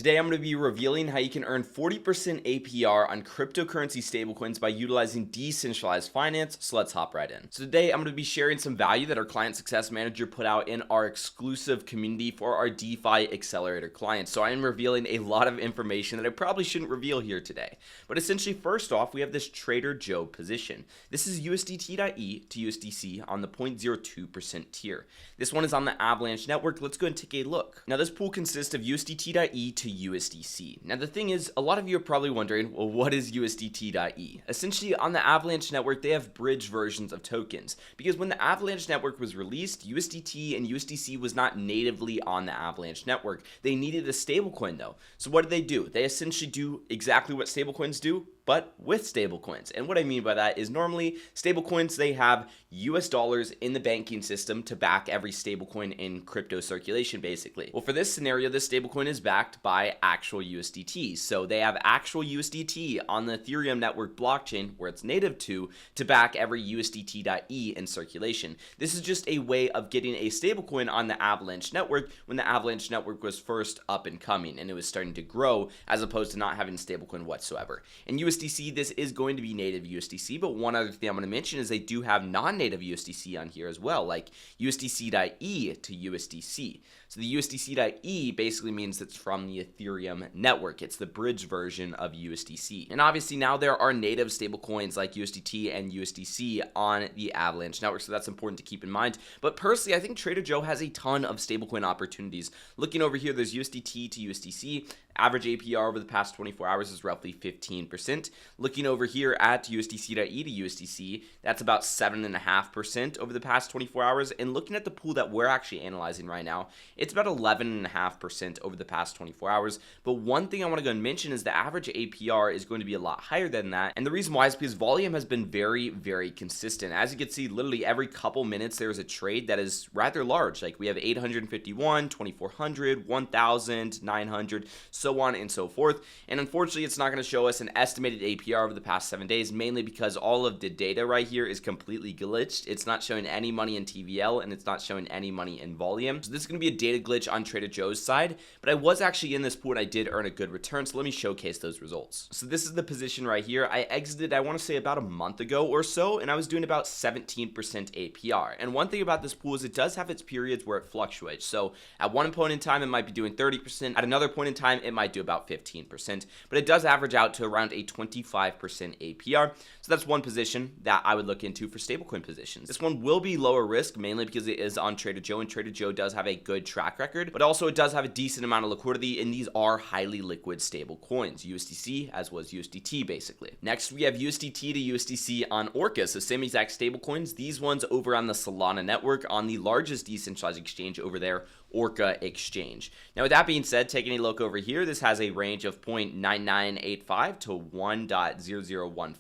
Today I'm going to be revealing how you can earn 40% APR on cryptocurrency stablecoins by utilizing decentralized finance, so let's hop right in. So today I'm going to be sharing some value that our client success manager put out in our exclusive community for our DeFi Accelerator clients. So I am revealing a lot of information that I probably shouldn't reveal here today. But essentially, first off, we have this Trader Joe position. This is USDT.E to USDC on the 0.02% tier. This one is on the Avalanche network. Let's go and take a look. Now this pool consists of USDT.E to USDC. Now the thing is, a lot of you are probably wondering, well, what is USDT.E? Essentially, on the Avalanche network, they have bridge versions of tokens, because when the Avalanche network was released, USDT and USDC was not natively on the Avalanche network. They needed a stablecoin though. So what did they do? They essentially do exactly what stablecoins do, but with stablecoins. And what I mean by that is normally stablecoins, they have US dollars in the banking system to back every stablecoin in crypto circulation, basically. Well, for this scenario, this stablecoin is backed by actual USDT. So they have actual USDT on the Ethereum network blockchain where it's native to back every USDT.E in circulation. This is just a way of getting a stablecoin on the Avalanche network when the Avalanche network was first up and coming and it was starting to grow, as opposed to not having stablecoin whatsoever. And USDC, this is going to be native USDC, but one other thing I'm going to mention is they do have non-native USDC on here as well, like USDC.E to USDC. So the USDC.E basically means it's from the Ethereum network. It's the bridge version of USDC. And obviously now there are native stablecoins like USDT and USDC on the Avalanche network, so that's important to keep in mind. But personally, I think Trader Joe has a ton of stablecoin opportunities. Looking over here, there's USDT to USDC. Average APR over the past 24 hours is roughly 15%. Looking over here at USDC.E to USDC, that's about 7.5% over the past 24 hours. And looking at the pool that we're actually analyzing right now, it's about 11.5% over the past 24 hours. But one thing I want to go and mention is the average APR is going to be a lot higher than that. And the reason why is because volume has been very, very consistent. As you can see, literally every couple minutes, there's a trade that is rather large. Like we have 851, 2400, 1000, 900, so on and so forth. And unfortunately, it's not going to show us an estimated APR over the past 7 days, mainly because all of the data right here is completely glitched. It's not showing any money in TVL and it's not showing any money in volume. So this is going to be a data glitch on Trader Joe's side, but I was actually in this pool and I did earn a good return. So let me showcase those results. So this is the position right here. I exited, I want to say about a month ago or so, and I was doing about 17% APR. And one thing about this pool is it does have its periods where it fluctuates. So at one point in time, it might be doing 30%. At another point in time, it might do about 15%, but it does average out to around a 25% APR. So that's one position that I would look into for stablecoin positions. This one will be lower risk, mainly because it is on Trader Joe, and Trader Joe does have a good track record, but also it does have a decent amount of liquidity, and these are highly liquid stable coins, USDC as was USDT basically. Next, we have USDT to USDC on Orca, so same exact stable coins. These ones over on the Solana network on the largest decentralized exchange over there, Orca Exchange. Now with that being said, taking a look over here, this has a range of 0.9985 to 1.0015.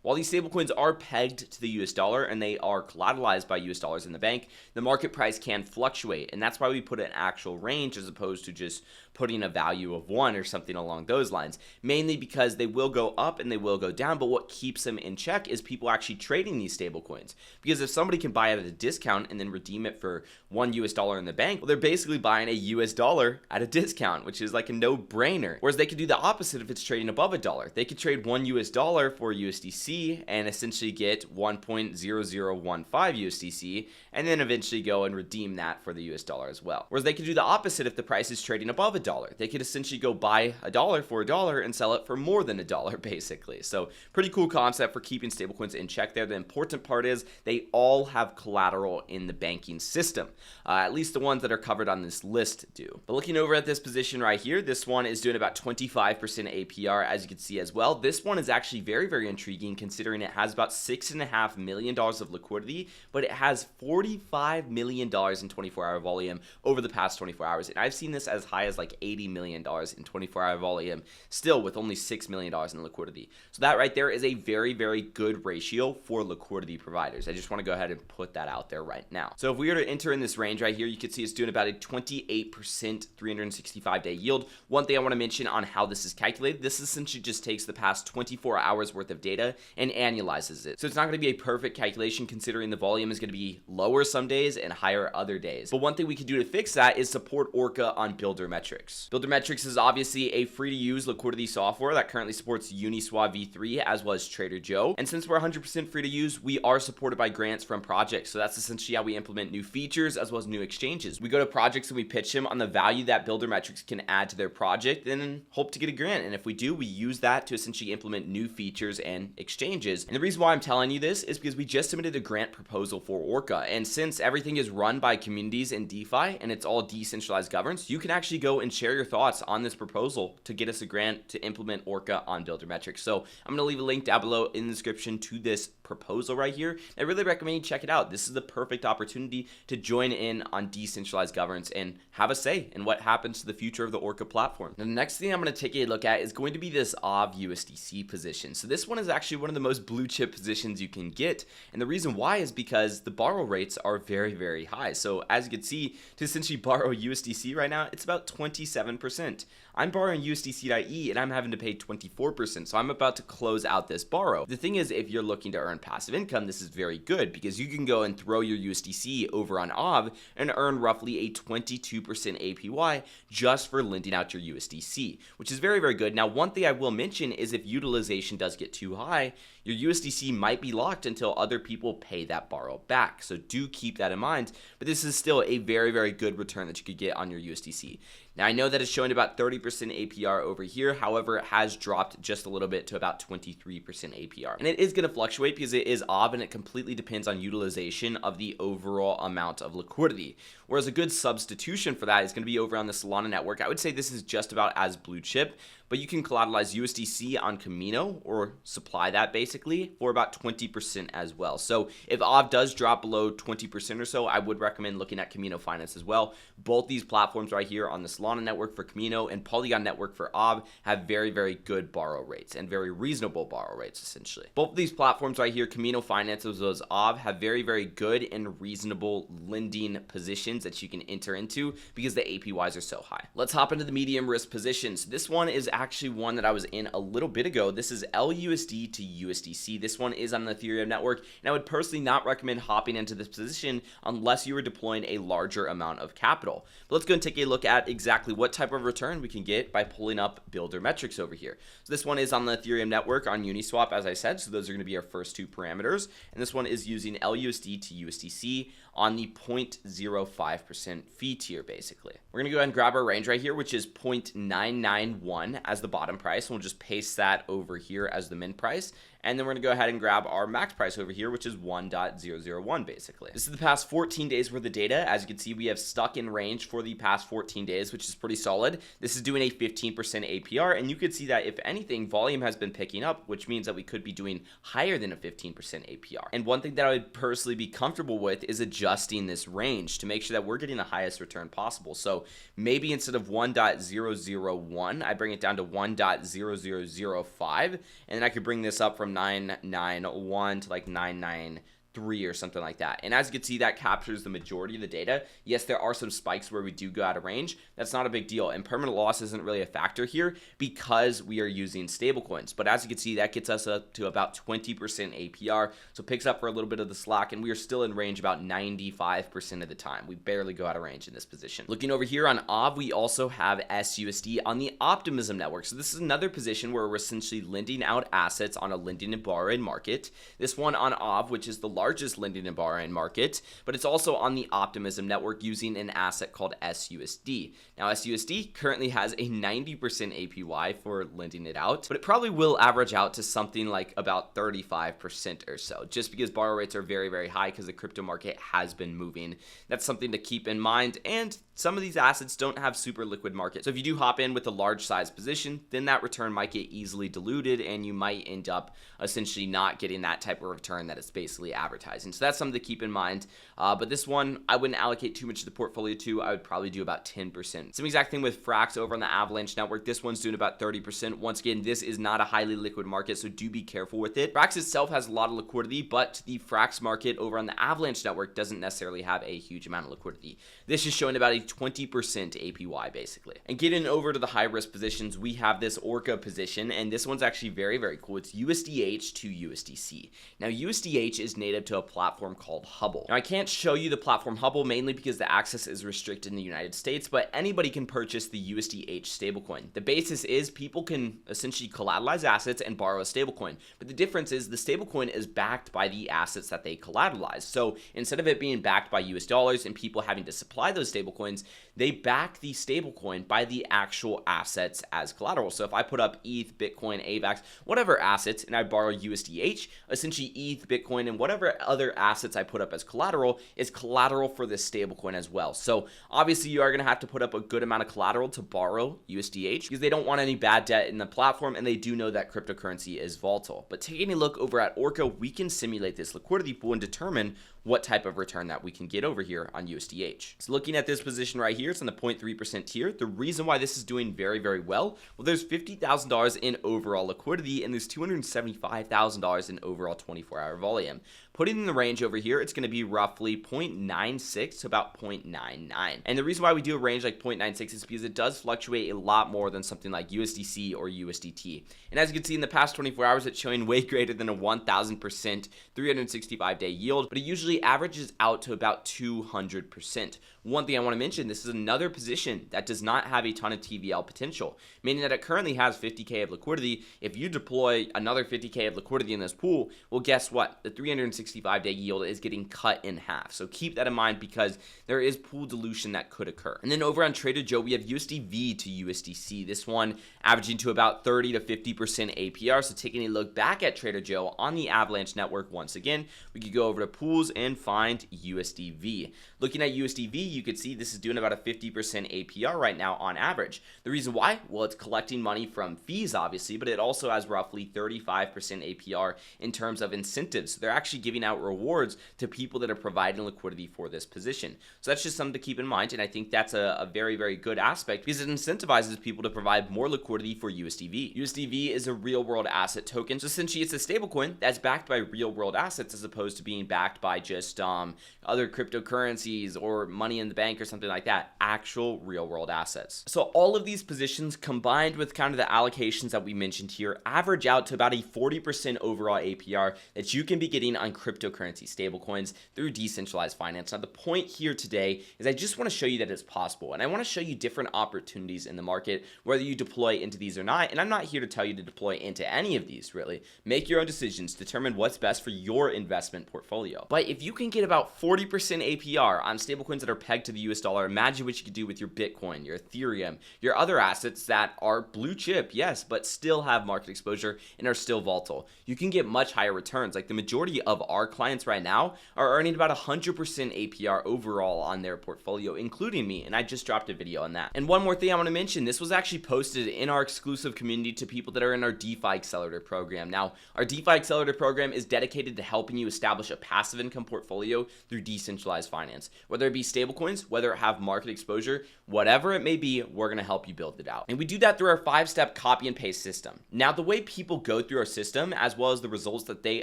While these stablecoins are pegged to the US dollar and they are collateralized by US dollars in the bank, the market price can fluctuate, and that's why we put an actual range as opposed to just putting a value of 1 or something along those lines, mainly because they will go up and they will go down, but what keeps them in check is people actually trading these stablecoins. Because if somebody can buy it at a discount and then redeem it for $1 US in the bank, well, they're basically buying a US dollar at a discount, which is like a no-brainer. Whereas they could do the opposite if it's trading above a dollar. They could trade $1 US for USDC and essentially get 1.0015 USDC and then eventually go and redeem that for the US dollar as well. Whereas they could do the opposite if the price is trading above a dollar. They could essentially go buy a dollar for a dollar and sell it for more than a dollar basically. So pretty cool concept for keeping stablecoins in check there. The important part is they all have collateral in the banking system. At least the ones that are covered on this list do. But looking over at this position right here, this one is doing about 25% APR, as you can see as well. This one is actually very, very intriguing considering it has about $6.5 million of liquidity, but it has $45 million in 24-hour volume over the past 24 hours. And I've seen this as high as like $80 million in 24-hour volume, still with only $6 million in liquidity. So that right there is a very, very good ratio for liquidity providers. I just want to go ahead and put that out there right now. So if we were to enter in this range right here, you can see it's doing about a 28% 365-day yield. One thing I want to mention on how this is calculated, this essentially just takes the past 24 hours worth of data and annualizes it. So it's not going to be a perfect calculation considering the volume is going to be lower some days and higher other days. But one thing we can do to fix that is support Orca on Buildermetrics. Buildermetrics is obviously a free to use liquidity software that currently supports Uniswap v3 as well as Trader Joe. And since we're 100% free to use, we are supported by grants from projects. So that's essentially how we implement new features as well as new exchanges. We go to projects and we pitch them on the value that Buildermetrics can add to their project and then hope to get a grant. And if we do, we use that to essentially implement new features and exchanges. And the reason why I'm telling you this is because we just submitted a grant proposal for Orca. And since everything is run by communities in DeFi and it's all decentralized governance, you can actually go and share your thoughts on this proposal to get us a grant to implement Orca on Buildermetrics. So I'm going to leave a link down below in the description to this proposal right here. I really recommend you check it out. This is the perfect opportunity to join in on decentralized governance and have a say in what happens to the future of the Orca platform. Now, the next thing I'm going to take a look at is going to be this OV USDC position. So this one is actually one of the most blue chip positions you can get. And the reason why is because the borrow rates are very, very high. So as you can see, to essentially borrow USDC right now, it's about 27%. I'm borrowing USDC.E and I'm having to pay 24%. So I'm about to close out this borrow. The thing is, if you're looking to earn passive income, this is very good because you can go and throw your USDC over on OV and earn roughly a 22% APY just for lending out your USDC, which is very, very good. Now, one thing I will mention is if utilization does get too high, your USDC might be locked until other people pay that borrow back. So do keep that in mind, but this is still a very, very good return that you could get on your USDC. Now, I know that it's showing about 30% APR over here. However, it has dropped just a little bit to about 23% APR. And it is going to fluctuate because it is OV and it completely depends on utilization of the overall amount of liquidity. Whereas a good substitution for that is going to be over on the Solana network. I would say this is just about as blue chip, but you can collateralize USDC on Kamino or supply that basically for about 20% as well. So if OV does drop below 20% or so, I would recommend looking at Kamino Finance as well. Both these platforms right here on the Solana network for Kamino and Polygon network for OV have very, very good borrow rates and very reasonable borrow rates essentially. Both of these platforms right here, Kamino Finance as well as OV, have very, very good and reasonable lending positions that you can enter into because the APYs are so high. Let's hop into the medium risk positions. This one is actually one that I was in a little bit ago. This is LUSD to USDC. This one is on the Ethereum network, and I would personally not recommend hopping into this position unless you were deploying a larger amount of capital. But let's go and take a look at exactly what type of return we can get by pulling up Buildermetrics over here. So this one is on the Ethereum network on Uniswap, as I said, so those are going to be our first two parameters, and this one is using LUSD to USDC on the 0.05% fee tier basically. We're going to go ahead and grab our range right here, which is 0.991 as the bottom price, and we'll just paste that over here as the min price. And then we're going to go ahead and grab our max price over here, which is 1.001 basically. This is the past 14 days worth of data. As you can see, we have stuck in range for the past 14 days, which is pretty solid. This is doing a 15% APR, and you could see that if anything, volume has been picking up, which means that we could be doing higher than a 15% APR. And one thing that I would personally be comfortable with is adjusting this range to make sure that we're getting the highest return possible. So maybe instead of 1.001, I bring it down to 1.0005, and then I could bring this up from 991 to like 993 or something like that. And as you can see, that captures the majority of the data. Yes, there are some spikes where we do go out of range. That's not a big deal. And permanent loss isn't really a factor here because we are using stablecoins. But as you can see, that gets us up to about 20% APR. So it picks up for a little bit of the slack, and we are still in range about 95% of the time. We barely go out of range in this position. Looking over here on OV, we also have SUSD on the Optimism network. So this is another position where we're essentially lending out assets on a lending and borrowing market. This one on OV, which is the largest lending and borrowing market, but it's also on the Optimism network using an asset called SUSD. Now, SUSD currently has a 90% APY for lending it out, but it probably will average out to something like about 35% or so, just because borrow rates are very, very high because the crypto market has been moving. That's something to keep in mind, and some of these assets don't have super liquid markets. So if you do hop in with a large size position, then that return might get easily diluted, and you might end up essentially not getting that type of return that it's basically advertising. So that's something to keep in mind. But this one, I wouldn't allocate too much of the portfolio to. I would probably do about 10%. Same exact thing with Frax over on the Avalanche network. This one's doing about 30%. Once again, this is not a highly liquid market, so do be careful with it. Frax itself has a lot of liquidity, but the Frax market over on the Avalanche network doesn't necessarily have a huge amount of liquidity. This is showing about a like 20% APY basically. And getting over to the high risk positions, we have this Orca position, and this one's actually very, very cool. It's USDH to USDC. Now USDH is native to a platform called Hubble. Now I can't show you the platform Hubble mainly because the access is restricted in the United States, but anybody can purchase the USDH stablecoin. The basis is people can essentially collateralize assets and borrow a stablecoin, but the difference is the stablecoin is backed by the assets that they collateralize. So instead of it being backed by US dollars and people having to supply those stablecoins, they back the stablecoin by the actual assets as collateral. So if I put up ETH, Bitcoin, AVAX, whatever assets, and I borrow USDH, essentially ETH, Bitcoin, and whatever other assets I put up as collateral is collateral for this stablecoin as well. So obviously you are going to have to put up a good amount of collateral to borrow USDH because they don't want any bad debt in the platform, and they do know that cryptocurrency is volatile. But taking a look over at Orca, we can simulate this liquidity pool and determine what type of return that we can get over here on USDH. So looking at this position right here, it's in the 0.3% tier. The reason why this is doing very, very well, there's $50,000 in overall liquidity and there's $275,000 in overall 24-hour volume. Putting in the range over here, it's going to be roughly 0.96 to about 0.99. And the reason why we do a range like 0.96 is because it does fluctuate a lot more than something like USDC or USDT. And as you can see in the past 24 hours, it's showing way greater than a 1,000% 365-day yield, but it usually averages out to about 200%. One thing I want to mention, this is another position that does not have a ton of TVL potential, meaning that it currently has 50K of liquidity. If you deploy another 50K of liquidity in this pool, well, guess what? The 365-day yield is getting cut in half. So keep that in mind because there is pool dilution that could occur. And then over on Trader Joe, we have USDV to USDC. This one averaging to about 30 to 50% APR. So taking a look back at Trader Joe on the Avalanche network, once again, we could go over to pools and find USDV. Looking at USDV, you could see this is doing about a 50% APR right now on average. The reason why? Well, it's collecting money from fees, obviously, but it also has roughly 35% APR in terms of incentives. So they're actually giving out rewards to people that are providing liquidity for this position. So that's just something to keep in mind, and I think that's a very, very good aspect because it incentivizes people to provide more liquidity for USDV. USDV is a real-world asset token, so essentially it's a stablecoin that's backed by real-world assets as opposed to being backed by just other cryptocurrencies or money in the bank or something like that. Actual real-world assets. So all of these positions combined with kind of the allocations that we mentioned here average out to about a 40% overall APR that you can be getting on cryptocurrency stablecoins through decentralized finance. Now the point here today is I just want to show you that it's possible, and I want to show you different opportunities in the market, whether you deploy into these or not. And I'm not here to tell you to deploy into any of these, really. Make your own decisions, determine what's best for your investment portfolio. But if you can get about 40% APR on stablecoins that are pegged to the US dollar, imagine what you could do with your Bitcoin, your Ethereum, your other assets that are blue chip, yes, but still have market exposure and are still volatile. You can get much higher returns. Like the majority of our clients right now are earning about 100% APR overall on their portfolio, including me, and I just dropped a video on that. And one more thing I want to mention, this was actually posted in our exclusive community to people that are in our DeFi Accelerator program. Now, our DeFi Accelerator program is dedicated to helping you establish a passive income portfolio through decentralized finance. Whether it be stablecoins, whether it have market exposure, whatever it may be, we're going to help you build it out. And we do that through our 5-step copy and paste system. Now, the way people go through our system, as well as the results that they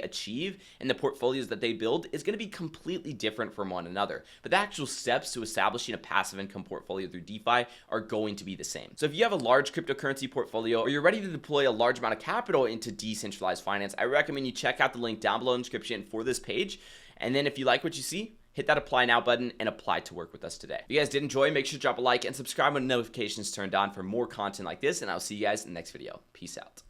achieve and the portfolios that they build, is going to be completely different from one another. But the actual steps to establishing a passive income portfolio through DeFi are going to be the same. So if you have a large cryptocurrency portfolio or you're ready to deploy a large amount of capital into decentralized finance, I recommend you check out the link down below in the description for this page. And then if you like what you see, hit that apply now button and apply to work with us today. If you guys did enjoy, make sure to drop a like and subscribe when notifications turned on for more content like this, and I'll see you guys in the next video. Peace out.